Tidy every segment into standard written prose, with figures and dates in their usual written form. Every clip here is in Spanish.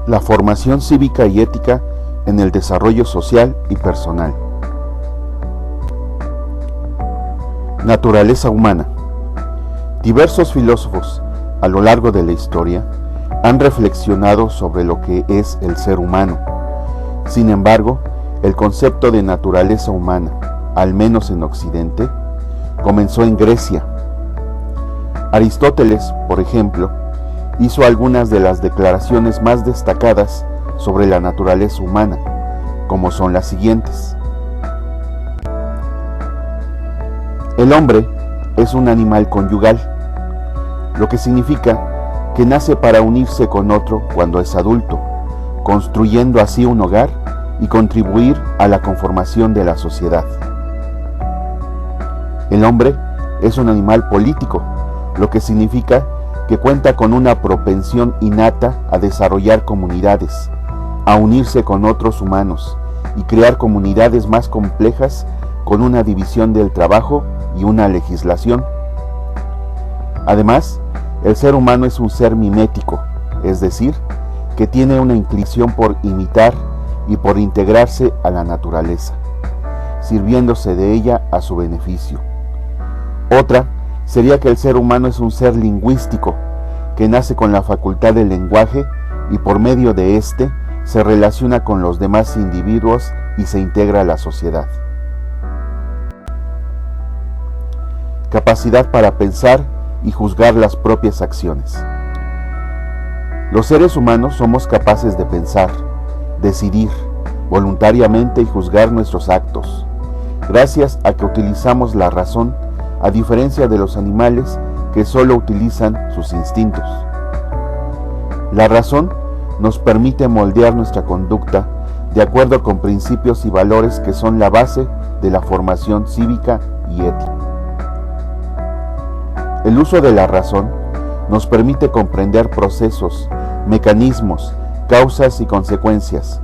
La formación cívica y ética en el desarrollo social y personal. Naturaleza humana. Diversos filósofos a lo largo de la historia han reflexionado sobre lo que es el ser humano. Sin embargo, el concepto de naturaleza humana, al menos en Occidente, comenzó en Grecia. Aristóteles, por ejemplo, hizo algunas de las declaraciones más destacadas sobre la naturaleza humana, como son las siguientes. El hombre es un animal conyugal, lo que significa que nace para unirse con otro cuando es adulto, construyendo así un hogar y contribuir a la conformación de la sociedad. El hombre es un animal político, lo que significa que cuenta con una propensión innata a desarrollar comunidades, a unirse con otros humanos y crear comunidades más complejas con una división del trabajo y una legislación. Además, el ser humano es un ser mimético, es decir, que tiene una inclinación por imitar y por integrarse a la naturaleza, sirviéndose de ella a su beneficio. Otra sería que el ser humano es un ser lingüístico, que nace con la facultad del lenguaje y por medio de éste se relaciona con los demás individuos y se integra a la sociedad. Capacidad para pensar y juzgar las propias acciones. Los seres humanos somos capaces de pensar, decidir voluntariamente y juzgar nuestros actos, gracias a que utilizamos la razón, a diferencia de los animales que solo utilizan sus instintos. La razón nos permite moldear nuestra conducta de acuerdo con principios y valores que son la base de la formación cívica y ética. El uso de la razón nos permite comprender procesos, mecanismos, causas y consecuencias.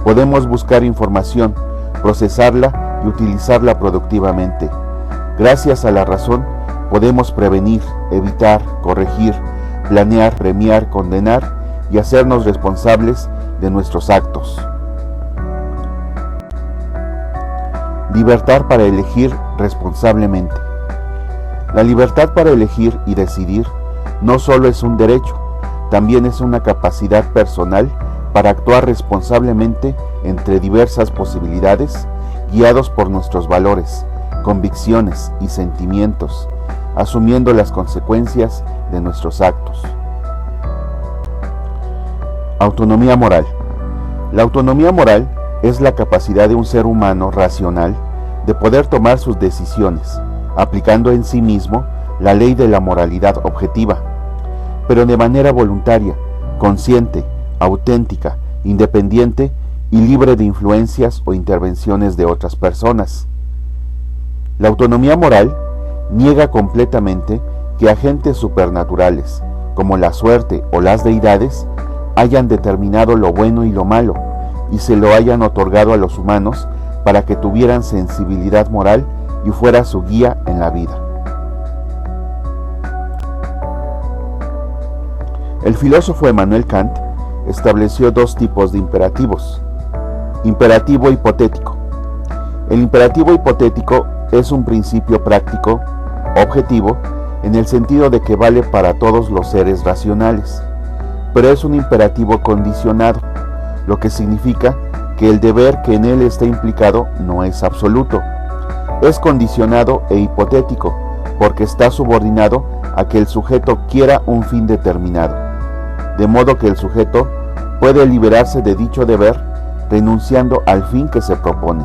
Podemos buscar información, procesarla y utilizarla productivamente. Gracias a la razón podemos prevenir, evitar, corregir, planear, premiar, condenar y hacernos responsables de nuestros actos. Libertad para elegir responsablemente. La libertad para elegir y decidir no solo es un derecho, también es una capacidad personal para actuar responsablemente entre diversas posibilidades, guiados por nuestros valores, convicciones y sentimientos, asumiendo las consecuencias de nuestros actos. Autonomía moral. La autonomía moral es la capacidad de un ser humano racional de poder tomar sus decisiones, aplicando en sí mismo la ley de la moralidad objetiva, pero de manera voluntaria, consciente, auténtica, independiente y libre de influencias o intervenciones de otras personas. La autonomía moral niega completamente que agentes supernaturales, como la suerte o las deidades, hayan determinado lo bueno y lo malo, y se lo hayan otorgado a los humanos para que tuvieran sensibilidad moral y fuera su guía en la vida. El filósofo Emmanuel Kant estableció dos tipos de imperativos. Imperativo hipotético. El imperativo hipotético es un principio práctico, objetivo, en el sentido de que vale para todos los seres racionales, pero es un imperativo condicionado, lo que significa que el deber que en él está implicado no es absoluto. Es condicionado e hipotético, porque está subordinado a que el sujeto quiera un fin determinado, de modo que el sujeto puede liberarse de dicho deber renunciando al fin que se propone.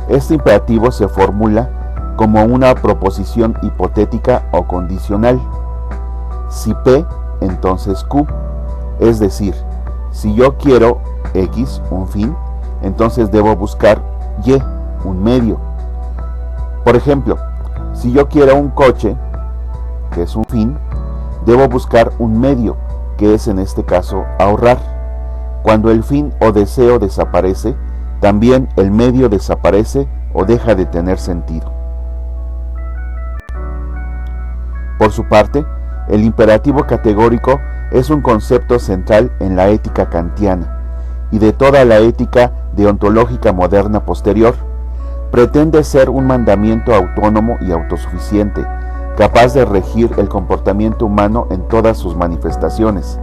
Este imperativo se formula como una proposición hipotética o condicional. Si P, entonces Q, es decir, si yo quiero X, un fin, entonces debo buscar Y, un medio. Por ejemplo, si yo quiero un coche, que es un fin, debo buscar un medio, que es en este caso ahorrar. Cuando el fin o deseo desaparece, también el medio desaparece o deja de tener sentido. Por su parte, el imperativo categórico es un concepto central en la ética kantiana y de toda la ética deontológica moderna posterior. Pretende ser un mandamiento autónomo y autosuficiente, capaz de regir el comportamiento humano en todas sus manifestaciones.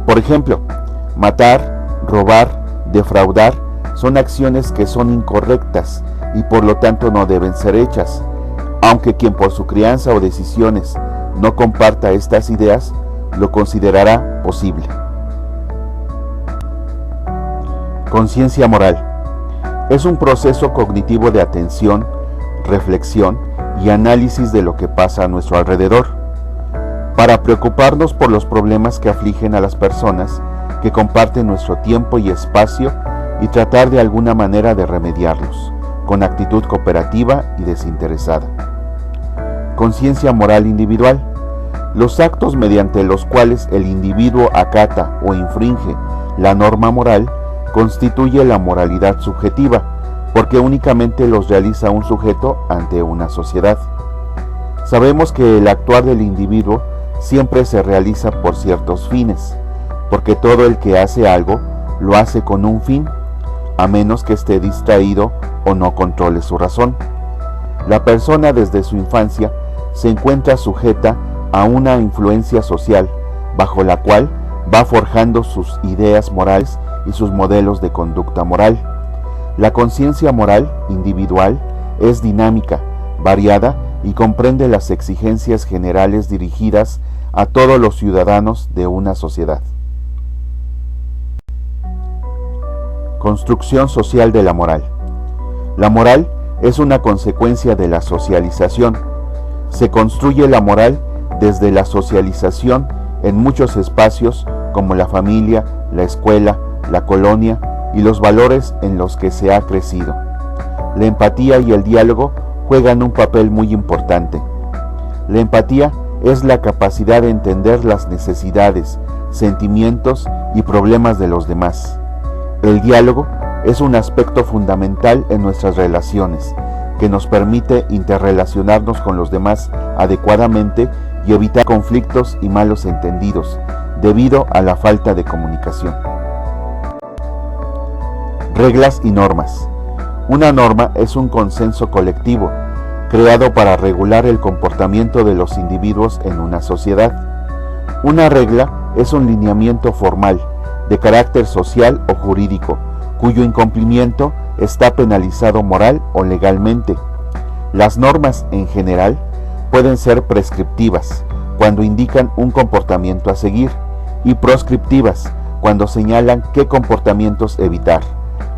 Por ejemplo, matar, robar, defraudar son acciones que son incorrectas y por lo tanto no deben ser hechas, aunque quien por su crianza o decisiones no comparta estas ideas, lo considerará posible. Conciencia moral. Es un proceso cognitivo de atención, reflexión y análisis de lo que pasa a nuestro alrededor, para preocuparnos por los problemas que afligen a las personas que comparten nuestro tiempo y espacio y tratar de alguna manera de remediarlos, con actitud cooperativa y desinteresada. Conciencia moral individual. Los actos mediante los cuales el individuo acata o infringe la norma moral constituye la moralidad subjetiva, porque únicamente los realiza un sujeto ante una sociedad. Sabemos que el actuar del individuo siempre se realiza por ciertos fines, porque todo el que hace algo lo hace con un fin, a menos que esté distraído o no controle su razón. La persona desde su infancia se encuentra sujeta a una influencia social, bajo la cual va forjando sus ideas morales y sus modelos de conducta moral. La conciencia moral individual es dinámica, variada y comprende las exigencias generales dirigidas a todos los ciudadanos de una sociedad. Construcción social de la moral. La moral es una consecuencia de la socialización. Se construye la moral desde la socialización en muchos espacios como la familia, la escuela, la colonia y los valores en los que se ha crecido. La empatía y el diálogo juegan un papel muy importante. La empatía es la capacidad de entender las necesidades, sentimientos y problemas de los demás. El diálogo es un aspecto fundamental en nuestras relaciones, que nos permite interrelacionarnos con los demás adecuadamente y evitar conflictos y malos entendidos, debido a la falta de comunicación. Reglas y normas. Una norma es un consenso colectivo, creado para regular el comportamiento de los individuos en una sociedad. Una regla es un lineamiento formal, de carácter social o jurídico, cuyo incumplimiento está penalizado moral o legalmente. Las normas, en general, pueden ser prescriptivas, cuando indican un comportamiento a seguir, y proscriptivas, cuando señalan qué comportamientos evitar.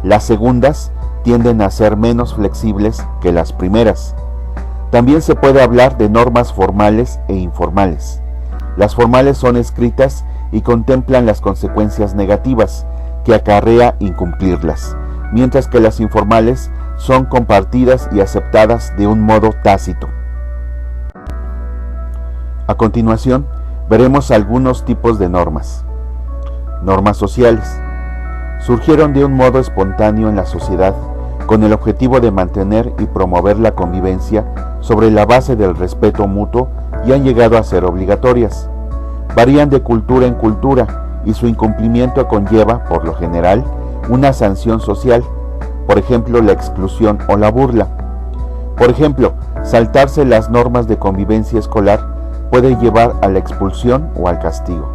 Las segundas tienden a ser menos flexibles que las primeras. También se puede hablar de normas formales e informales. Las formales son escritas y contemplan las consecuencias negativas que acarrea incumplirlas, mientras que las informales son compartidas y aceptadas de un modo tácito. A continuación, veremos algunos tipos de normas. Normas sociales. Surgieron de un modo espontáneo en la sociedad con el objetivo de mantener y promover la convivencia sobre la base del respeto mutuo y han llegado a ser obligatorias. Varían de cultura en cultura y su incumplimiento conlleva, por lo general, una sanción social, por ejemplo, la exclusión o la burla. Por ejemplo, saltarse las normas de convivencia escolar puede llevar a la expulsión o al castigo.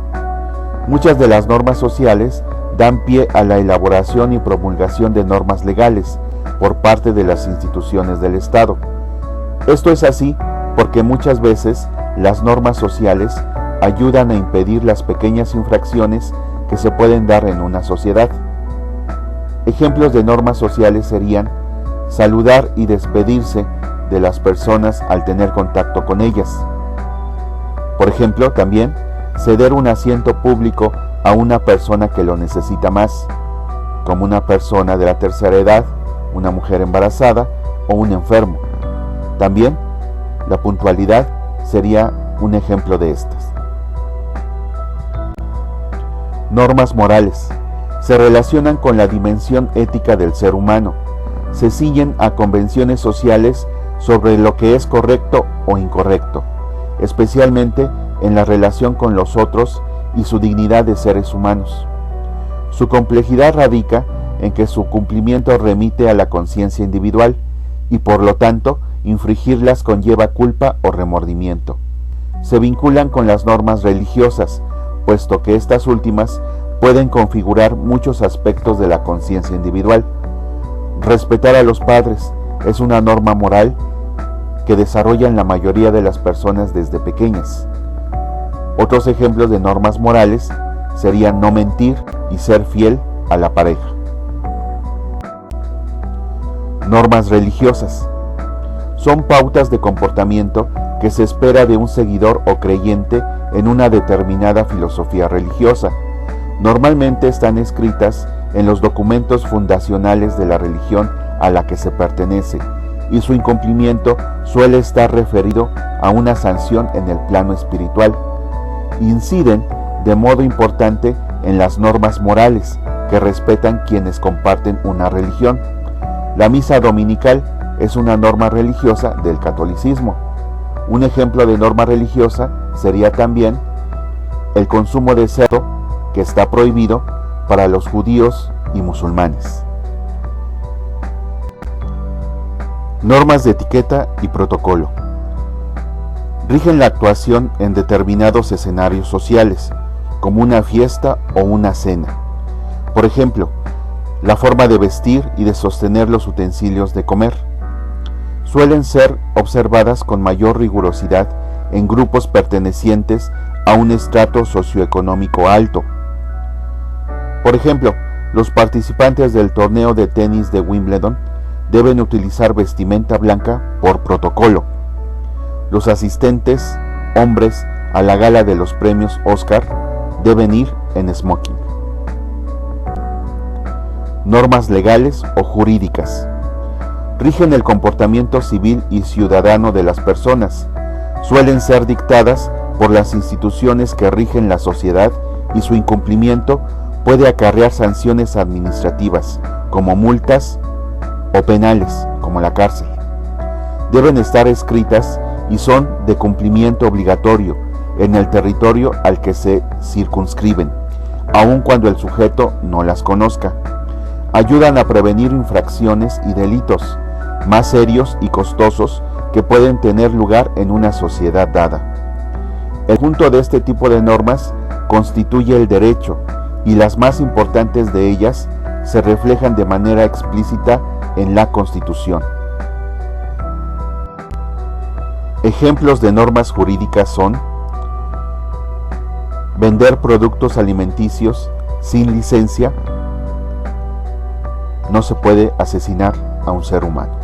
Muchas de las normas sociales dan pie a la elaboración y promulgación de normas legales por parte de las instituciones del Estado. Esto es así porque muchas veces las normas sociales ayudan a impedir las pequeñas infracciones que se pueden dar en una sociedad. Ejemplos de normas sociales serían saludar y despedirse de las personas al tener contacto con ellas. Por ejemplo, también ceder un asiento público a una persona que lo necesita más, como una persona de la tercera edad, una mujer embarazada o un enfermo. También la puntualidad sería un ejemplo de estas. Normas morales. Se relacionan con la dimensión ética del ser humano. Se ciñen a convenciones sociales sobre lo que es correcto o incorrecto, especialmente en la relación con los otros y su dignidad de seres humanos. Su complejidad radica en que su cumplimiento remite a la conciencia individual y por lo tanto infringirlas conlleva culpa o remordimiento. Se vinculan con las normas religiosas, puesto que estas últimas pueden configurar muchos aspectos de la conciencia individual. Respetar a los padres es una norma moral que desarrollan la mayoría de las personas desde pequeñas. Otros ejemplos de normas morales serían no mentir y ser fiel a la pareja. Normas religiosas son pautas de comportamiento que se espera de un seguidor o creyente en una determinada filosofía religiosa. Normalmente están escritas en los documentos fundacionales de la religión a la que se pertenece, y su incumplimiento suele estar referido a una sanción en el plano espiritual. Inciden de modo importante en las normas morales que respetan quienes comparten una religión. La misa dominical es una norma religiosa del catolicismo. Un ejemplo de norma religiosa sería también el consumo de cerdo, que está prohibido para los judíos y musulmanes. Normas de etiqueta y protocolo. Rigen la actuación en determinados escenarios sociales, como una fiesta o una cena. Por ejemplo, la forma de vestir y de sostener los utensilios de comer. Suelen ser observadas con mayor rigurosidad en grupos pertenecientes a un estrato socioeconómico alto. Por ejemplo, los participantes del torneo de tenis de Wimbledon deben utilizar vestimenta blanca por protocolo. Los asistentes, hombres, a la gala de los premios Oscar deben ir en smoking. Normas legales o jurídicas. Rigen el comportamiento civil y ciudadano de las personas. Suelen ser dictadas por las instituciones que rigen la sociedad y su incumplimiento puede acarrear sanciones administrativas, como multas, o penales, como la cárcel. Deben estar escritas y son de cumplimiento obligatorio en el territorio al que se circunscriben, aun cuando el sujeto no las conozca. Ayudan a prevenir infracciones y delitos más serios y costosos que pueden tener lugar en una sociedad dada. El conjunto de este tipo de normas constituye el derecho, y las más importantes de ellas se reflejan de manera explícita en la Constitución. Ejemplos de normas jurídicas son: vender productos alimenticios sin licencia. No se puede asesinar a un ser humano.